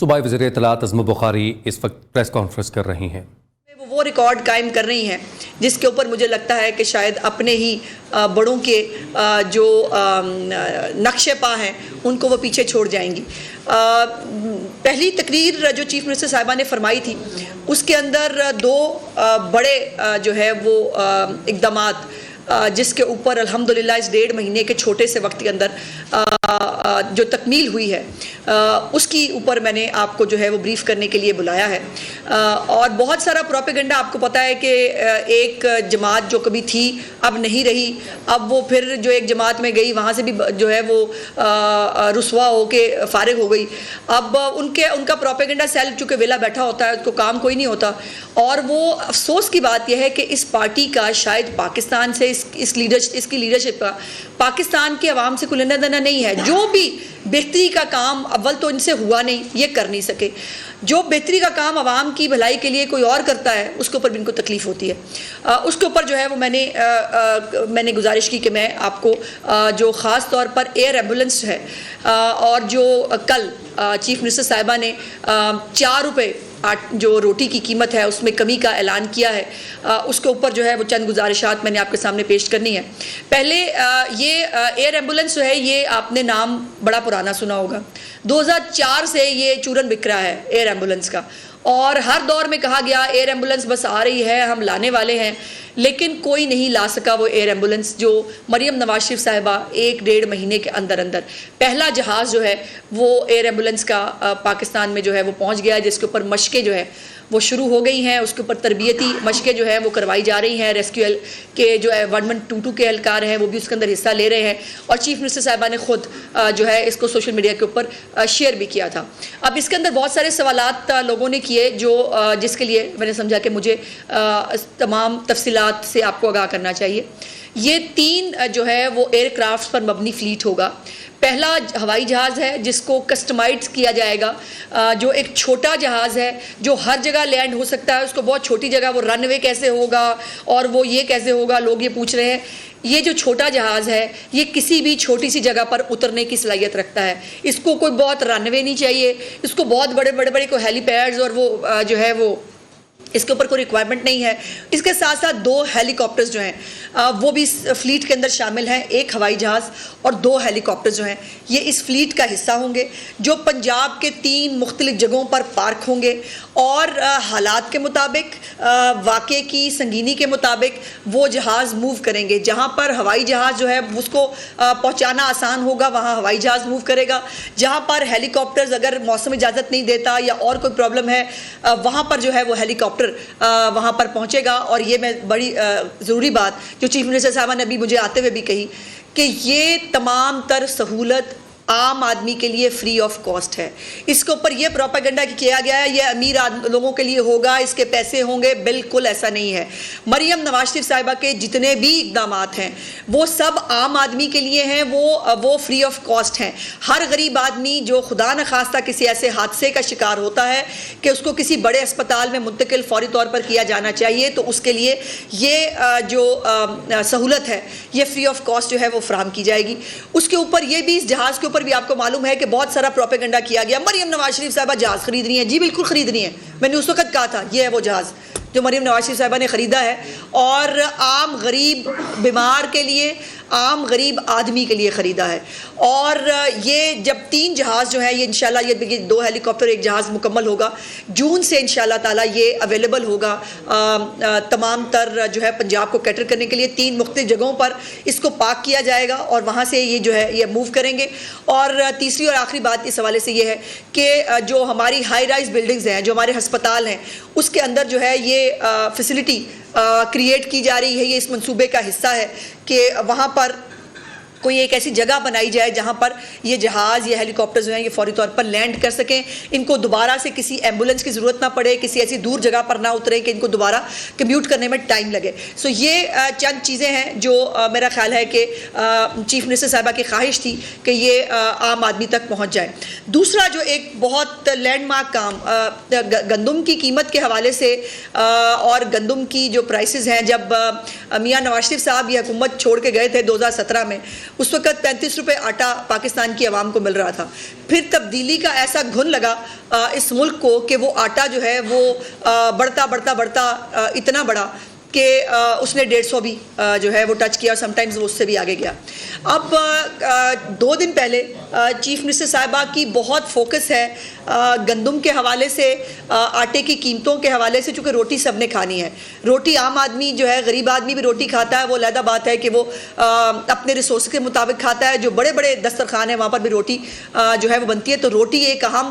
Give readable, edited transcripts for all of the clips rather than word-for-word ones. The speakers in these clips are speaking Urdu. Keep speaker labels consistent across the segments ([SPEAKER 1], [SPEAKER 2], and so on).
[SPEAKER 1] صوبائی وزیر اطلاعات عظمی بخاری اس وقت پریس کانفرنس کر رہی ہیں۔
[SPEAKER 2] وہ ریکارڈ قائم کر رہی ہیں جس کے اوپر مجھے لگتا ہے کہ شاید اپنے ہی بڑوں کے جو نقش پا ہیں ان کو وہ پیچھے چھوڑ جائیں گی۔ پہلی تقریر جو چیف منسٹر صاحبہ نے فرمائی تھی اس کے اندر دو بڑے جو ہے وہ اقدامات جس کے اوپر الحمدللہ اس 1.5 مہینے کے چھوٹے سے وقت کے اندر جو تکمیل ہوئی ہے اس کی اوپر میں نے آپ کو جو ہے وہ بریف کرنے کے لیے بلایا ہے۔ اور بہت سارا پروپیگنڈا آپ کو پتہ ہے کہ ایک جماعت جو کبھی تھی اب نہیں رہی، اب وہ پھر جو ایک جماعت میں گئی وہاں سے بھی جو ہے وہ رسوا ہو کے فارغ ہو گئی۔ اب ان کا پروپیگنڈا سیل چونکہ ویلا بیٹھا ہوتا ہے، اس کو کام کوئی نہیں ہوتا، اور وہ افسوس کی بات یہ ہے کہ اس پارٹی کا شاید پاکستان سے اس کی لیڈرشپ کا پاکستان کے عوام سے کوئی لینا دینا نہیں ہے۔ جو بھی بہتری کا کام اول تو ان سے ہوا نہیں، یہ کر نہیں سکے، جو بہتری کا کام عوام کی بھلائی کے لیے کوئی اور کرتا ہے اس کے اوپر بھی ان کو تکلیف ہوتی ہے۔ اس کے اوپر جو ہے وہ میں نے گزارش کی کہ میں آپ کو جو خاص طور پر ایئر ایمبولنس ہے اور جو کل چیف منسٹر صاحبہ نے 4 روپے جو روٹی کی قیمت ہے اس میں کمی کا اعلان کیا ہے، اس کے اوپر جو ہے وہ چند گزارشات میں نے آپ کے سامنے پیش کرنی ہے۔ پہلے یہ ایئر ایمبولنس جو ہے یہ آپ نے نام بڑا پرانا سنا ہوگا، 2004 سے یہ چورن بک رہا ہے ایئر ایمبولنس کا، اور ہر دور میں کہا گیا ایئر ایمبولنس بس آ رہی ہے، ہم لانے والے ہیں، لیکن کوئی نہیں لا سکا وہ ایئر ایمبولنس جو مریم نواز شریف صاحبہ 1.5 مہینے کے اندر پہلا جہاز جو ہے وہ ایئر ایمبولنس کا پاکستان میں جو ہے وہ پہنچ گیا ہے، جس کے اوپر مشقیں جو ہے وہ شروع ہو گئی ہیں، اس کے اوپر تربیتی مشقیں جو ہے وہ کروائی جا رہی ہیں، ریسکیو کے جو ہے 1122 کے اہلکار ہیں وہ بھی اس کے اندر حصہ لے رہے ہیں، اور چیف منسٹر صاحبہ نے خود جو ہے اس کو سوشل میڈیا کے اوپر شیئر بھی کیا تھا۔ اب اس کے اندر بہت سارے سوالات لوگوں نے کیے جس کے لیے میں نے سمجھا کہ مجھے تمام تفصیلات سے آپ کو آگاہ کرنا چاہیے۔ یہ 3 جو ہے وہ ایئر کرافٹ پر مبنی فلیٹ ہوگا۔ پہلا ہوائی جہاز ہے جس کو کسٹمائز کیا جائے گا، جو ایک چھوٹا جہاز ہے جو ہر جگہ لینڈ ہو سکتا ہے، اس کو بہت چھوٹی جگہ، وہ رن وے کیسے ہوگا اور وہ یہ کیسے ہوگا، لوگ یہ پوچھ رہے ہیں۔ یہ جو چھوٹا جہاز ہے یہ کسی بھی چھوٹی سی جگہ پر اترنے کی صلاحیت رکھتا ہے، اس کو کوئی بہت رن وے نہیں چاہیے، اس کو بہت بڑے کوئی ہیلی پیڈز اور وہ جو ہے وہ اس کے اوپر کوئی ریکوائرمنٹ نہیں ہے۔ اس کے ساتھ ساتھ 2 ہیلی کاپٹرز جو ہیں وہ بھی اس فلیٹ کے اندر شامل ہیں، 1 ہوائی جہاز اور 2 ہیلی کاپٹرز جو ہیں یہ اس فلیٹ کا حصہ ہوں گے، جو پنجاب کے 3 مختلف جگہوں پر پارک ہوں گے، اور حالات کے مطابق، واقعے کی سنگینی کے مطابق وہ جہاز موو کریں گے۔ جہاں پر ہوائی جہاز جو ہے اس کو پہنچانا آسان ہوگا وہاں ہوائی جہاز موو کرے گا، جہاں پر ہیلی کاپٹرز اگر موسم اجازت نہیں دیتا یا اور کوئی پرابلم ہے وہاں پر جو ہے وہ ہیلی کاپٹر وہاں پر پہنچے گا۔ اور یہ میں بڑی ضروری بات جو چیف منسٹر صاحبہ نے ابھی مجھے آتے ہوئے بھی کہی کہ یہ تمام تر سہولت عام آدمی کے لیے فری آف کاسٹ ہے۔ اس کے اوپر یہ پروپیگنڈا کیا گیا ہے یہ امیر لوگوں کے لیے ہوگا، اس کے پیسے ہوں گے، بالکل ایسا نہیں ہے۔ مریم نواز شریف صاحبہ کے جتنے بھی اقدامات ہیں وہ سب عام آدمی کے لیے ہیں، وہ فری آف کاسٹ ہیں۔ ہر غریب آدمی جو خدا نخواستہ کسی ایسے حادثے کا شکار ہوتا ہے کہ اس کو کسی بڑے اسپتال میں منتقل فوری طور پر کیا جانا چاہیے تو اس کے لیے یہ جو سہولت ہے یہ فری آف کاسٹ جو ہے وہ فراہم کی جائے گی۔ اس کے اوپر یہ بھی اس جہاز کے اوپر بھی آپ کو معلوم ہے کہ بہت سارا پروپیگنڈا کیا گیا، مریم نواز شریف صاحبہ جہاز خرید رہی ہیں۔ جی بالکل خرید رہی ہیں، میں نے اس وقت کہا تھا یہ ہے وہ جہاز جو مریم نواز شریف صاحبہ نے خریدا ہے، اور عام غریب بیمار کے لیے، عام غریب آدمی کے لیے خریدا ہے۔ اور یہ جب 3 جہاز جو ہیں یہ انشاءاللہ یہ 2 ہیلی کاپٹر 1 جہاز مکمل ہوگا، جون سے انشاءاللہ تعالیٰ یہ اویلیبل ہوگا تمام تر جو ہے پنجاب کو کیٹر کرنے کے لیے۔ 3 مختلف جگہوں پر اس کو پارک کیا جائے گا اور وہاں سے یہ جو ہے یہ موو کریں گے۔ اور تیسری اور آخری بات اس حوالے سے یہ ہے کہ جو ہماری ہائی رائز بلڈنگز ہیں، جو ہمارے ہسپتال ہیں، اس کے اندر جو ہے یہ فیسلٹی کریٹ کی جا رہی ہے، یہ اس منصوبے کا حصہ ہے کہ وہاں پر کوئی ایک ایسی جگہ بنائی جائے جہاں پر یہ جہاز یہ ہیلی کاپٹر جو ہیں یہ فوری طور پر لینڈ کر سکیں، ان کو دوبارہ سے کسی ایمبولنس کی ضرورت نہ پڑے، کسی ایسی دور جگہ پر نہ اتریں کہ ان کو دوبارہ کمیوٹ کرنے میں ٹائم لگے۔ سو یہ چند چیزیں ہیں جو میرا خیال ہے کہ چیف منسٹر صاحبہ کی خواہش تھی کہ یہ عام آدمی تک پہنچ جائے۔ دوسرا جو ایک بہت لینڈ مارک کام گندم کی قیمت کے حوالے سے اور گندم کی جو پرائسز ہیں، جب میاں نواز شریف صاحب یہ حکومت چھوڑ کے گئے تھے 2017 میں، اس وقت 35 روپے آٹا پاکستان کی عوام کو مل رہا تھا. پھر تبدیلی کا ایسا گھن لگا اس ملک کو کہ وہ آٹا جو ہے وہ بڑھتا اتنا بڑا کہ اس نے 150 بھی جو ہے وہ ٹچ کیا اور سم ٹائمز وہ اس سے بھی آگے گیا. اب 2 دن پہلے چیف منسٹر صاحبہ کی بہت فوکس ہے گندم کے حوالے سے, آٹے کی قیمتوں کے حوالے سے, چونکہ روٹی سب نے کھانی ہے. روٹی عام آدمی جو ہے, غریب آدمی بھی روٹی کھاتا ہے, وہ علیحدہ بات ہے کہ وہ اپنے ریسورس کے مطابق کھاتا ہے. جو بڑے بڑے دسترخوان ہیں وہاں پر بھی روٹی جو ہے وہ بنتی ہے, تو روٹی ایک اہم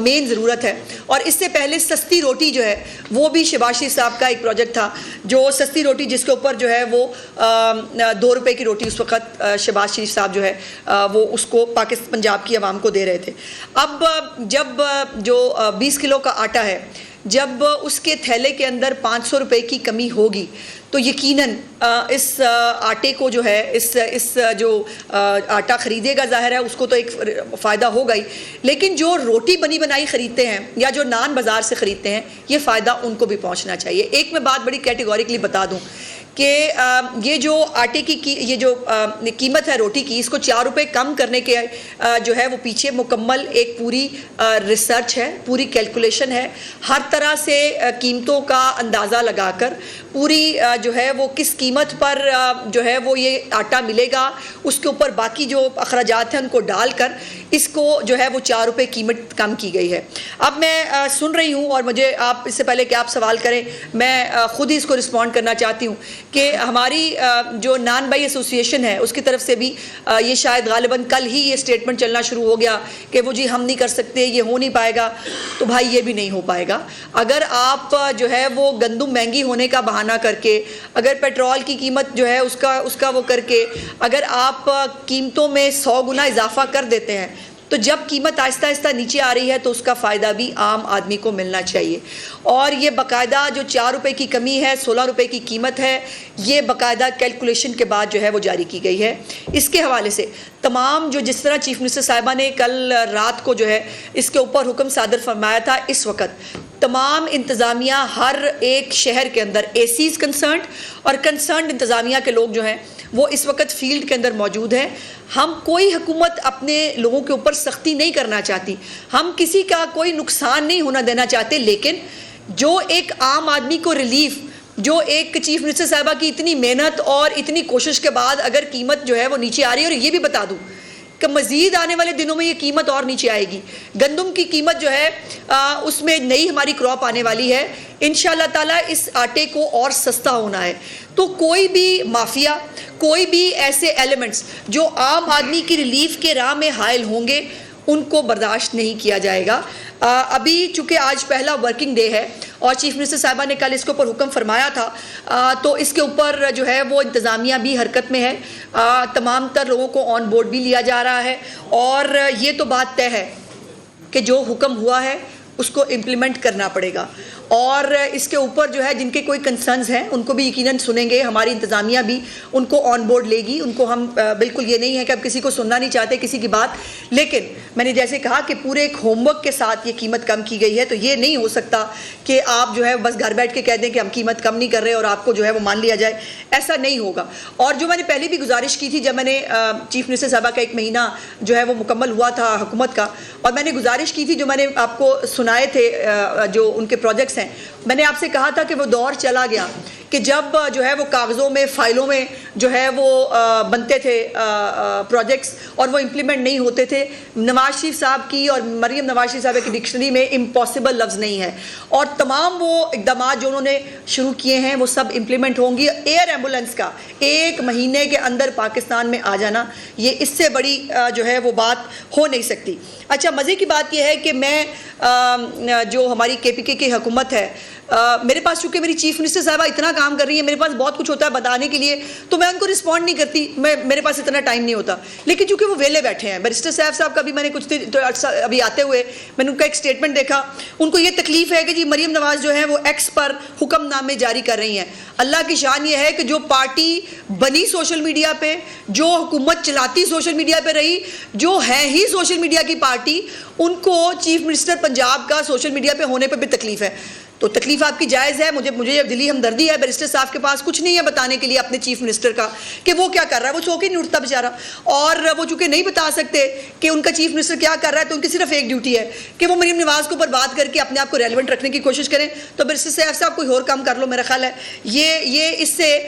[SPEAKER 2] مین ضرورت ہے. اور اس سے پہلے سستی روٹی جو ہے وہ بھی شہباز شریف صاحب کا ایک پروجیکٹ تھا, جو سستی روٹی جس کے اوپر جو ہے وہ 2 روپے کی روٹی اس وقت شہباز شریف صاحب جو ہے وہ اس کو پنجاب کی عوام کو دے رہے تھے. اب جب جو 20 کلو کا آٹا ہے, جب اس کے تھیلے کے اندر 500 روپے کی کمی ہوگی تو یقیناً اس آٹے کو جو ہے اس جو آٹا خریدے گا ظاہر ہے اس کو تو ایک فائدہ ہوگا ہی, لیکن جو روٹی بنی بنائی خریدتے ہیں یا جو نان بازار سے خریدتے ہیں یہ فائدہ ان کو بھی پہنچنا چاہیے. ایک میں بات بڑی کیٹیگوریکلی بتا دوں کہ یہ جو آٹے کی یہ جو قیمت ہے روٹی کی, اس کو 4 روپے کم کرنے کے جو ہے وہ پیچھے مکمل ایک پوری ریسرچ ہے, پوری کیلکولیشن ہے. ہر طرح سے قیمتوں کا اندازہ لگا کر پوری جو ہے وہ کس قیمت پر جو ہے وہ یہ آٹا ملے گا, اس کے اوپر باقی جو اخراجات ہیں ان کو ڈال کر اس کو جو ہے وہ 4 روپے قیمت کم کی گئی ہے. اب میں سن رہی ہوں, اور مجھے آپ اس سے پہلے کہ آپ سوال کریں میں خود ہی اس کو رسپونڈ کرنا چاہتی ہوں کہ ہماری جو نان بائی ایسوسی ایشن ہے اس کی طرف سے بھی یہ شاید غالباً کل ہی یہ سٹیٹمنٹ چلنا شروع ہو گیا کہ وہ جی ہم نہیں کر سکتے, یہ ہو نہیں پائے گا. تو بھائی یہ بھی نہیں ہو پائے گا. اگر آپ جو ہے وہ گندم مہنگی ہونے کا بہانہ کر کے, اگر پیٹرول کی قیمت جو ہے اس کا وہ کر کے, اگر آپ قیمتوں میں 100 گنا اضافہ کر دیتے ہیں, تو جب قیمت آہستہ آہستہ نیچے آ رہی ہے تو اس کا فائدہ بھی عام آدمی کو ملنا چاہیے. اور یہ باقاعدہ جو 4 روپے کی کمی ہے, 16 روپے کی قیمت ہے, یہ باقاعدہ کیلکولیشن کے بعد جو ہے وہ جاری کی گئی ہے. اس کے حوالے سے تمام جو جس طرح چیف منسٹر صاحبہ نے کل رات کو جو ہے اس کے اوپر حکم صادر فرمایا تھا, اس وقت تمام انتظامیہ ہر ایک شہر کے اندر اے سیز کنسرنڈ اور کنسرنڈ انتظامیہ کے لوگ جو ہیں وہ اس وقت فیلڈ کے اندر موجود ہیں. ہم کوئی حکومت اپنے لوگوں کے اوپر سختی نہیں کرنا چاہتی, ہم کسی کا کوئی نقصان نہیں ہونا دینا چاہتے, لیکن جو ایک عام آدمی کو ریلیف, جو ایک چیف منسٹر صاحبہ کی اتنی محنت اور اتنی کوشش کے بعد اگر قیمت جو ہے وہ نیچے آ رہی ہے, اور یہ بھی بتا دوں کہ مزید آنے والے دنوں میں یہ قیمت اور نیچے آئے گی. گندم کی قیمت جو ہے اس میں نئی ہماری کراپ آنے والی ہے, انشاءاللہ تعالیٰ اس آٹے کو اور سستا ہونا ہے. تو کوئی بھی مافیا, کوئی بھی ایسے ایلیمنٹس جو عام آدمی کی ریلیف کے راہ میں حائل ہوں گے ان کو برداشت نہیں کیا جائے گا. ابھی چونکہ آج پہلا ورکنگ ڈے ہے اور چیف منسٹر صاحبہ نے کل اس کے اوپر حکم فرمایا تھا, تو اس کے اوپر جو ہے وہ انتظامیہ بھی حرکت میں ہے, تمام تر لوگوں کو آن بورڈ بھی لیا جا رہا ہے, اور یہ تو بات طے ہے کہ جو حکم ہوا ہے اس کو امپلیمنٹ کرنا پڑے گا. اور اس کے اوپر جو ہے جن کے کوئی کنسرنز ہیں ان کو بھی یقیناً سنیں گے, ہماری انتظامیہ بھی ان کو آن بورڈ لے گی. ان کو ہم بالکل یہ نہیں ہے کہ اب کسی کو سننا نہیں چاہتے کسی کی بات, لیکن میں نے جیسے کہا کہ پورے ایک ہوم ورک کے ساتھ یہ قیمت کم کی گئی ہے. تو یہ نہیں ہو سکتا کہ آپ جو ہے بس گھر بیٹھ کے کہہ دیں کہ ہم قیمت کم نہیں کر رہے اور آپ کو جو ہے وہ مان لیا جائے, ایسا نہیں ہوگا. اور جو میں نے پہلے بھی گزارش کی تھی جب میں نے چیف منسٹر صاحبہ کا 1 مہینہ جو ہے وہ مکمل ہوا تھا حکومت کا, اور میں نے گزارش کی تھی جو میں نے آپ کو سنائے تھے جو ان کے پروجیکٹس ہیں, میں نے آپ سے کہا تھا کہ وہ دور چلا گیا کہ جب جو ہے وہ کاغذوں میں فائلوں میں جو ہے وہ بنتے تھے پروجیکٹس اور وہ امپلیمنٹ نہیں ہوتے تھے. نواز شریف صاحب کی اور مریم نواز شریف صاحب کی ڈکشنری میں امپاسبل لفظ نہیں ہے, اور تمام وہ اقدامات جو انہوں نے شروع کیے ہیں وہ سب امپلیمنٹ ہوں گی. ایئر ایمبولنس کا 1 مہینے کے اندر پاکستان میں آ جانا, یہ اس سے بڑی جو ہے وہ بات ہو نہیں سکتی. اچھا, مزے کی بات یہ ہے کہ میں جو ہماری کے پی کے کی حکومت ہے, میرے پاس چونکہ میری چیف منسٹر صاحبہ اتنا کام کر رہی ہے, میرے پاس بہت کچھ ہوتا ہے بتانے کے لیے, تو میں ان کو رسپونڈ نہیں کرتی, میرے پاس اتنا ٹائم نہیں ہوتا. لیکن چونکہ وہ ویلے بیٹھے ہیں, بیرسٹر صاحب کا بھی میں نے کچھ ابھی آتے ہوئے میں نے ان کا ایک اسٹیٹمنٹ دیکھا, ان کو یہ تکلیف ہے کہ جی مریم نواز جو ہے وہ ایکس پر حکم نامے جاری کر رہی ہیں. اللہ کی شان یہ ہے کہ جو پارٹی بنی سوشل میڈیا پہ, جو حکومت چلاتی سوشل میڈیا پہ رہی, جو ہے ہی سوشل میڈیا کی پارٹی, ان کو چیف منسٹر پنجاب کا سوشل میڈیا پہ ہونے پہ بھی تکلیف ہے. تو تکلیف آپ کی جائز ہے. مجھے دلی ہمدردی ہے. بیرسٹر صاحب کے پاس کچھ نہیں ہے بتانے کے لیے اپنے چیف منسٹر کا کہ وہ کیا کر رہا ہے. وہ سو کے نہیں اٹھتا بیچارہ, اور وہ چونکہ نہیں بتا سکتے کہ ان کا چیف منسٹر کیا کر رہا ہے, تو ان کی صرف ایک ڈیوٹی ہے کہ وہ مریم نواز کے اوپر بات کر کے اپنے آپ کو ریلیونٹ رکھنے کی کوشش کریں. تو بیرسٹر صاحب کوئی اور کام کر لو. میرا خیال ہے یہ اس سے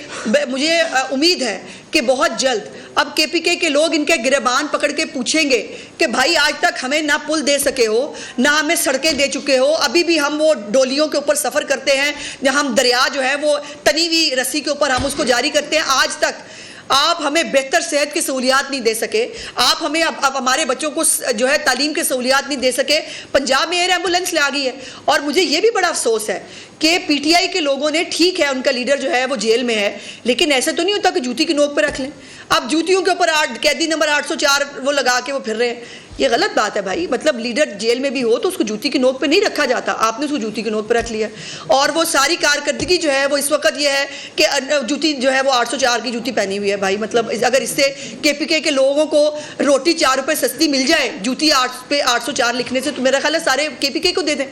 [SPEAKER 2] مجھے امید ہے کہ بہت جلد اب کے پی کے لوگ ان کے گریبان پکڑ کے پوچھیں گے کہ بھائی آج تک ہمیں نہ پل دے سکے ہو, نہ ہمیں سڑکیں دے چکے ہو, ابھی بھی ہم وہ ڈولیوں کے اوپر سفر کرتے ہیں, جہاں ہم دریا جو ہے وہ تنی ہوئی رسی کے اوپر ہم اس کو جاری کرتے ہیں. آج تک آپ ہمیں بہتر صحت کی سہولیات نہیں دے سکے, آپ ہمیں اب ہمارے بچوں کو جو ہے تعلیم کی سہولیات نہیں دے سکے. پنجاب میں ایئر ایمبولینس لے آ گئی ہے. اور مجھے یہ بھی بڑا افسوس ہے کہ پی ٹی آئی کے لوگوں نے, ٹھیک ہے ان کا لیڈر جو ہے وہ جیل میں ہے, لیکن ایسے تو نہیں ہوتا کہ جوتی کی نوک پہ رکھ لیں. اب جوتیوں کے اوپر قیدی نمبر 804 وہ لگا کے وہ پھر رہے ہیں. یہ غلط بات ہے بھائی. مطلب لیڈر جیل میں بھی ہو تو اس کو جوتی کی نوک پہ نہیں رکھا جاتا, آپ نے اس کو جوتی کی نوک پہ رکھ لیا. اور وہ ساری کارکردگی جو ہے وہ اس وقت یہ ہے کہ جوتی جو ہے وہ 804 کی جوتی پہنی ہوئی ہے بھائی. مطلب اگر اس سے کے پی کے لوگوں کو روٹی 4 روپے سستی مل جائے جوتی 804 لکھنے سے, تو میرا خیال ہے سارے کے پی کے کو دے دیں.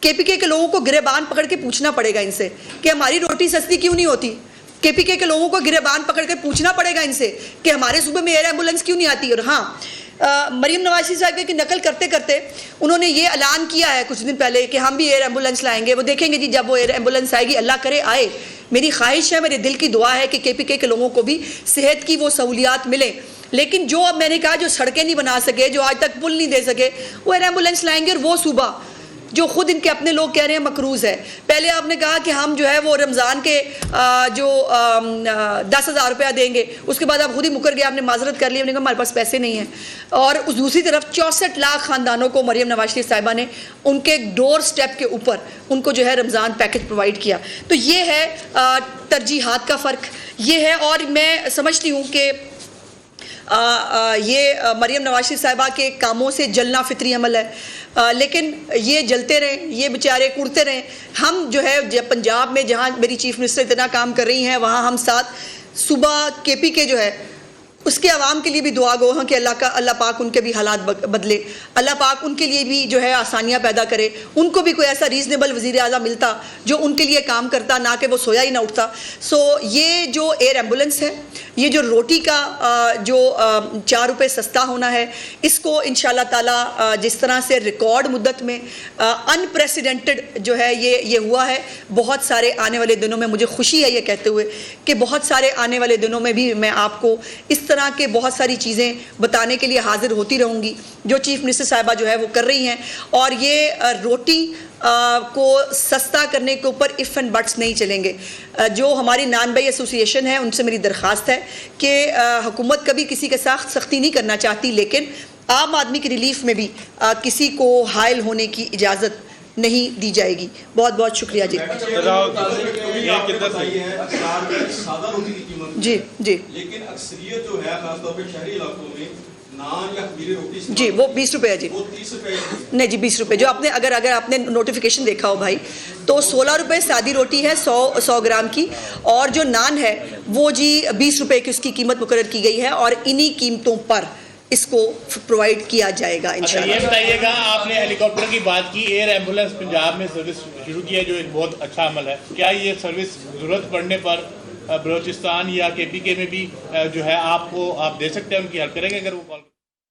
[SPEAKER 2] کے پی کے لوگوں کو گریبان پکڑ کے پوچھنا پڑے گا ان سے کہ ہماری روٹی سستی کیوں نہیں ہوتی. کے پی کے لوگوں کو گریبان پکڑ کے پوچھنا پڑے گا ان سے کہ ہمارے صوبے میں ایئر ایمبولینس کیوں نہیں آتی. اور ہاں, مریم نواز صاحب کی نقل کرتے کرتے انہوں نے یہ اعلان کیا ہے کچھ دن پہلے کہ ہم بھی ایئر ایمبولینس لائیں گے. وہ دیکھیں گے جی جب وہ ایئر ایمبولینس آئے گی, اللہ کرے آئے. میری خواہش ہے, میرے دل کی دعا ہے کہ کے پی کے لوگوں کو بھی صحت کی وہ سہولیات ملیں. لیکن جو اب میں نے کہا جو سڑکیں نہیں بنا سکے, جو آج تک پل نہیں دے سکے, وہ ایئر ایمبولینس لائیں گے. اور وہ صوبہ جو خود ان کے اپنے لوگ کہہ رہے ہیں مقروض ہے. پہلے آپ نے کہا کہ ہم جو ہے وہ رمضان کے جو 10,000 روپیہ دیں گے, اس کے بعد آپ خود ہی مکر گئے, آپ نے معذرت کر لی, ہم نے کہا ہمارے پاس پیسے نہیں ہیں. اور دوسری طرف 64 لاکھ خاندانوں کو مریم نواز شریف صاحبہ نے ان کے ڈور سٹیپ کے اوپر ان کو جو ہے رمضان پیکج پرووائڈ کیا. تو یہ ہے ترجیحات کا فرق, یہ ہے. اور میں سمجھتی ہوں کہ یہ مریم نواز شریف صاحبہ کے کاموں سے جلنا فطری عمل ہے, لیکن یہ جلتے رہیں, یہ بیچارے کڑتے رہیں. ہم جو ہے پنجاب میں جہاں میری چیف منسٹر اتنا کام کر رہی ہیں, وہاں ہم ساتھ. صوبہ کے پی کے جو ہے اس کے عوام کے لیے بھی دعا گو ہیں کہ اللہ پاک ان کے بھی حالات بدلے, اللہ پاک ان کے لیے بھی جو ہے آسانیاں پیدا کرے. ان کو بھی کوئی ایسا ریزنیبل وزیر اعظم ملتا جو ان کے لیے کام کرتا, نہ کہ وہ سویا ہی نہ اٹھتا. سو یہ جو ایئر ایمبولینس ہے, یہ جو روٹی کا جو 4 روپے سستا ہونا ہے, اس کو انشاءاللہ تعالی جس طرح سے ریکارڈ مدت میں انپریسیڈنٹڈ جو ہے یہ ہوا ہے, بہت سارے آنے والے دنوں میں مجھے خوشی ہے یہ کہتے ہوئے کہ بہت سارے آنے والے دنوں میں بھی میں آپ کو اس طرح کے بہت ساری چیزیں بتانے کے لیے حاضر ہوتی رہوں گی جو چیف منسٹر صاحبہ جو ہے وہ کر رہی ہیں. اور یہ روٹی کو سستا کرنے کے اوپر اف اینڈ بٹس نہیں چلیں گے. جو ہماری نان بھائی ایسوسی ایشن ہے, ان سے میری درخواست ہے کہ حکومت کبھی کسی کے ساتھ سختی نہیں کرنا چاہتی, لیکن عام آدمی کی ریلیف میں بھی کسی کو حائل ہونے کی اجازت نہیں دی جائے گی. بہت بہت شکریہ جی. جی جی
[SPEAKER 3] لیکن اکثریت جو ہے خاص طور پہ شہری علاقوں میں نان یا خمیری روٹی
[SPEAKER 2] جی وہ 20 روپے ہے جی.
[SPEAKER 3] وہ 30 روپے
[SPEAKER 2] نہیں جی 20 روپے. جو آپ نے اگر آپ نے نوٹیفیکیشن دیکھا ہو بھائی, تو 16 روپے سادی روٹی ہے 100 گرام کی, اور جو نان ہے وہ جی 20 روپے کی اس کی قیمت مقرر کی گئی ہے, اور انہی قیمتوں پر اس کو پرووائڈ کیا جائے گا انشاءاللہ.
[SPEAKER 4] یہ بتائیے گا, آپ نے ہیلی کاپٹر کی بات کی, ایئر ایمبولینس پنجاب میں سروس شروع کی ہے جو ایک بہت اچھا عمل ہے. کیا یہ سروس ضرورت پڑنے پر بلوچستان یا کے پی کے میں بھی جو ہے آپ دے سکتے ہیں, ان کی ہیلپ کریں گے اگر وہ کال